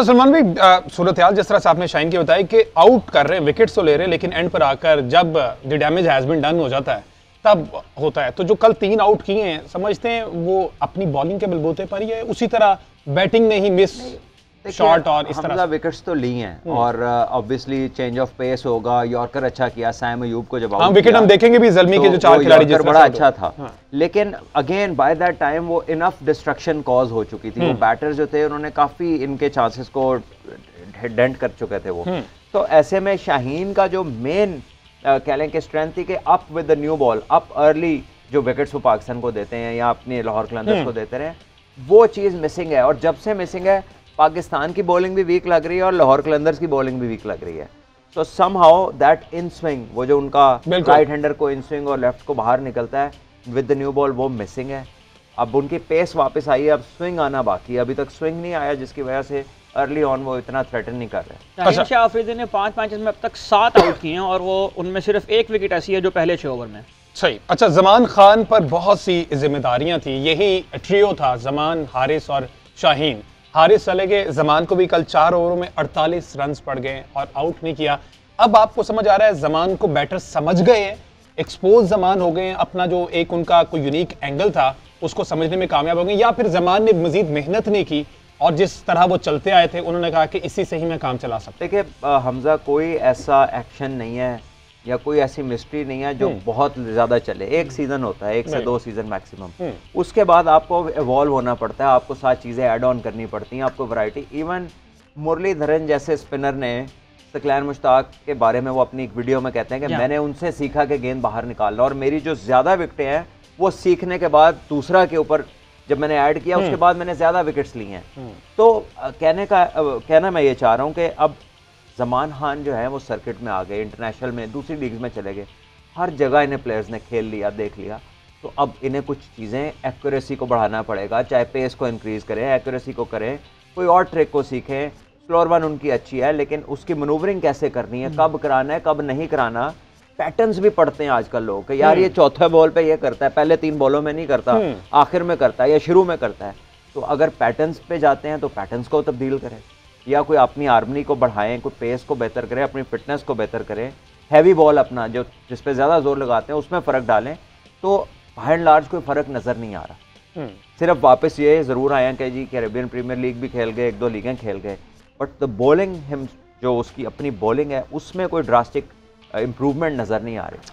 सलमान भाई, सूरत हाल जिस तरह से आपने शाइन की बताई कि आउट कर रहे हैं, विकेट्स तो ले रहे हैं, लेकिन एंड पर आकर जब the damage has been done हो जाता है तब होता है। तो जो कल 3 आउट किए हैं, समझते हैं वो अपनी बॉलिंग के बलबूते पर ही है, उसी तरह बैटिंग ने ही मिस शॉट और इस तरह विकेट्स तो ली हैं और ऑब्वियसली चेंज ऑफ पेस होगा। यॉर्कर अच्छा किया सैम अयूब को जब विकेट हम देखेंगे भी ज़ल्मी के जो 4 खिलाड़ी जिस बड़ा अच्छा था। लेकिन अगेन बाय दैट टाइम वो इनफ डिस्ट्रक्शन कॉज हो चुकी थी। वो बैटर्स जो थे उन्होंने काफी इनके चांसेस को डेंट कर चुके थे वो। तो ऐसे में शाहीन का जो मेन कह लें कि स्ट्रेंथ थी कि up with the new ball, up early जो विकेट्स वो पाकिस्तान को देते हैं या अपने लाहौर कलंदर्स को देते रहे, वो चीज़ मिसिंग है। और जब से मिसिंग है, पाकिस्तान की बॉलिंग भी वीक लग रही है और लाहौर कलंदर्स की बॉलिंग भी वीक लग रही है। सो समहाउ दैट इन स्विंग, वो जो उनका राइट हैंडर को इन स्विंग और लेफ्ट को बाहर निकलता है विद द न्यू बॉल, वो मिसिंग है। अब उनकी पेस वापस आई है, अब स्विंग आना बाकी है। अभी तक स्विंग नहीं आया, जिसकी वजह से अर्ली ऑन वो इतना थ्रेटन नहीं कर रहे। शाहीन शाह अफरीदी ने 5 मैचेस में अब तक 7 आउट किए हैं और वो उनमें सिर्फ 1 विकेट ऐसी है जो पहले 6 ओवर में। सही। अच्छा, जमान खान पर बहुत सी जिम्मेदारियां थी, यही ट्रियो था, जमान, हारिस और शाहीन। हारिस चले गए, जमान को भी कल 4 ओवरों में 48 रन पड़ गए और आउट नहीं किया। अब आपको समझ आ रहा है जमान को बैटर समझ गए हैं, एक्सपोज जमान हो गए हैं, अपना जो एक उनका कोई यूनिक एंगल था उसको समझने में कामयाब हो गए, या फिर जमान ने मजीद मेहनत नहीं की और जिस तरह वो चलते आए थे उन्होंने कहा कि इसी से ही मैं काम चला सकता। देखिए हमजा, कोई ऐसा एक्शन नहीं है या कोई ऐसी मिस्ट्री नहीं है जो बहुत ज़्यादा चले। एक सीज़न होता है, 1 से 2 सीज़न मैक्सिमम। उसके बाद आपको इवॉल्व होना पड़ता है, आपको सारी चीज़ें ऐड ऑन करनी पड़ती हैं, आपको वैरायटी। इवन मुरलीधरन जैसे स्पिनर ने सकलैन मुश्ताक के बारे में वो अपनी एक वीडियो में कहते हैं कि मैंने उनसे सीखा कि गेंद बाहर निकालना, और मेरी जो ज़्यादा विकेटें हैं वो सीखने के बाद दूसरा के ऊपर जब मैंने ऐड किया उसके बाद मैंने ज़्यादा विकेट्स ली हैं। तो कहना मैं ये चाह रहा हूँ कि अब जमान खान जो है वो सर्किट में आ गए, इंटरनेशनल में, दूसरी लीग में चले गए, हर जगह इन्हें प्लेयर्स ने खेल लिया, देख लिया। तो अब इन्हें कुछ चीज़ें एक्यूरेसी को बढ़ाना पड़ेगा, चाहे पेस को इंक्रीज़ करें, एक्यूरेसी को करें, कोई और ट्रिक को सीखें। स्लोअर वन उनकी अच्छी है, लेकिन उसकी मनूवरिंग कैसे करनी है, कब कराना है, कब नहीं कराना। पैटर्न्स भी पढ़ते हैं आजकल लोग कि यार ये चौथे बॉल पे ये करता है, पहले 3 बॉलों में नहीं करता, आखिर में करता है या शुरू में करता है। तो अगर पैटर्न्स पे जाते हैं तो पैटर्न्स को तब्दील करें, या कोई अपनी हार्मनी को बढ़ाएं, कोई पेस को बेहतर करें, अपनी फिटनेस को बेहतर करें, हैवी बॉल अपना जो जिस पे ज़्यादा जोर लगाते हैं उसमें फ़र्क डालें। तो बाय एंड लार्ज कोई फ़र्क नज़र नहीं आ रहा। सिर्फ वापस ये ज़रूर आए हैं कि जी कैरेबियन प्रीमियर लीग भी खेल गए, 1-2 लीगें खेल गए, बट द बॉलिंग हिम जो उसकी अपनी बॉलिंग है उसमें कोई ड्रास्टिक इम्प्रूवमेंट नज़र नहीं आ रही।